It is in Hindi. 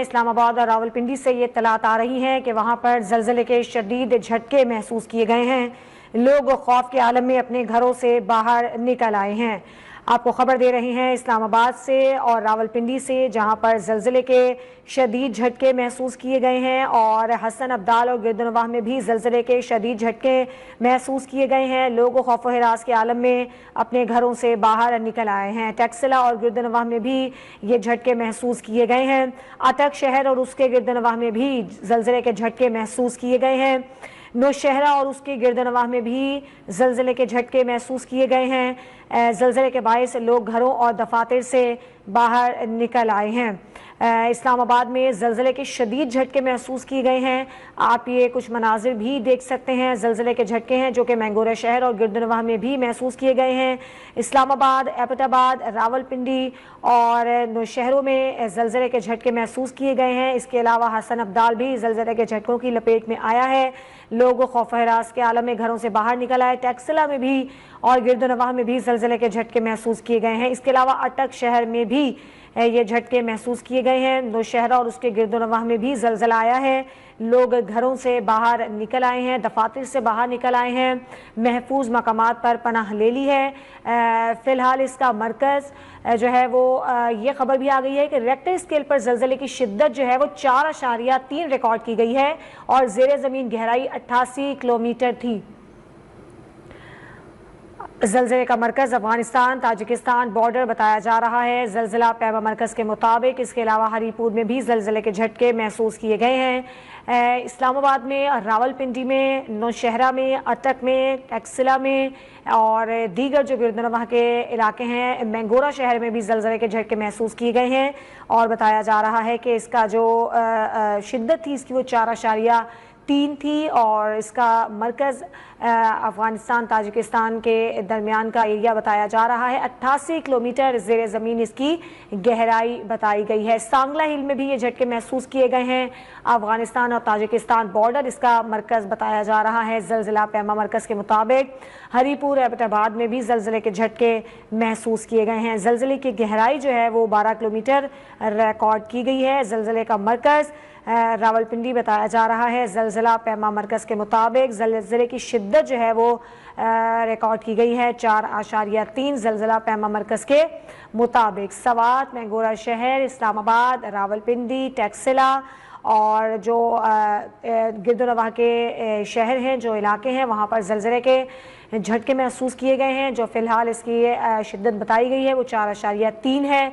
इस्लामाबाद और रावलपिंडी से ये इत्तलात आ रही हैं कि वहाँ पर ज़लज़ले के शदीद झटके महसूस किए गए हैं। लोग खौफ के आलम में अपने घरों से बाहर निकल आए हैं। आपको खबर दे रही हैं इस्लामाबाद से और रावलपिंडी से, जहां पर ज़लज़ले के शदीद झटके महसूस किए गए हैं और हसन अब्दाल और गिरदनवाह में भी ज़लज़ले के शदीद झटके महसूस किए गए हैं। लोग खौफ हिरास के आलम में अपने घरों से बाहर निकल आए हैं। टैक्सिला और गिरदनवाह में भी ये झटके महसूस किए गए हैं। अटक शहर और उसके गिरदनवाह में भी ज़लज़ले के झटके महसूस किए गए हैं। नौशहरा और उसके गिरदनवाह में भी ज़लज़ले के झटके महसूस किए गए हैं। ज़लज़ले के बायस लोग घरों और दफातर से बाहर निकल आए हैं। इस्लामाबाद में ज़लज़ले के शदीद झटके महसूस किए गए हैं। आप ये कुछ मनाजिर भी देख सकते हैं। ज़लज़ले के झटके हैं जो कि मैंगोरा शहर और गिरदनवाह में भी महसूस किए गए हैं। इस्लामाबाद, एबटाबाद, रावलपिंडी और नौशहरों में ज़लज़ले के झटके महसूस किए गए हैं। इसके अलावा हसन अब्दाल भी ज़लज़ले के झटकों की लपेट में आया है। लोग खौफ हिरास के आलम में घरों से बाहर निकल आए। टैक्सिला में भी और गिरदनवाह में भी ज़लज़ले के झटके महसूस किए गए हैं। इसके अलावा अटक शहर में भी ये झटके महसूस किए गए हैं। नौशहरा और उसके गिरदनवाह में भी ज़लज़ला आया है। लोग घरों से बाहर निकल आए हैं, दफातर से बाहर निकल आए हैं, महफूज मकामात पर पनाह ले ली है। फ़िलहाल इसका मरकज़ जो है वो ये खबर भी आ गई है कि रेक्टर स्केल पर ज़लज़ले की शिद्दत जो है वो 4.3 रिकॉर्ड की गई है और ज़ेरे ज़मीन गहराई 88 किलोमीटर थी। ज़लज़ले का मरकज़ अफगानिस्तान ताजिकिस्तान बॉर्डर बताया जा रहा है। ज़लज़ला पैमा मरकज़ के मुताबिक इसके अलावा हरीपुर में भी ज़लज़ले के झटके महसूस किए गए हैं। इस्लामाबाद में, रावलपिंडी में, नौशहरा में, अटक में, टैक्सिला में और दीगर जो गिरदनवाह के इलाके हैं, मैंगोरा शहर में भी ज़लज़ले के झटके महसूस किए गए हैं और बताया जा रहा है कि इसका जो शिद्दत थी इसकी वो 4.3 थी और इसका मरकज़ अफ़गानिस्तान ताजिकिस्तान के दरमियान का एरिया बताया जा रहा है। 88 किलोमीटर ज़ेरे ज़मीन इसकी गहराई बताई गई है। सांगला हिल में भी ये झटके महसूस किए गए हैं। अफ़गानिस्तान और ताजिकिस्तान बॉर्डर इसका मरकज़ बताया जा रहा है। ज़लज़ला पैमा मरकज़ के मुताबिक हरीपुर, एबटाबाद में भी ज़लज़ले के झटके महसूस किए गए हैं। ज़लज़ले की गहराई जो है वो 12 किलोमीटर रिकॉर्ड की गई है। ज़लज़ले का मरकज़ रावलपिंडी बताया जा रहा है। ज़लज़ला पैमा मरकज़ के मुताबिक ज़लज़ले की शिद्दत जो है वो रिकॉर्ड की गई है 4.3 ज़लज़ला पैमा मरकज़ के मुताबिक। सवात, मैंगोरा शहर, इस्लामाबाद, रावलपिंडी, टैक्सिला और जो गिरदनवाह के शहर हैं, जो इलाके हैं, वहाँ पर ज़लज़ले के झटके महसूस किए गए हैं। जो फ़िलहाल इसकी शिद्दत बताई गई है वो 4.3 है।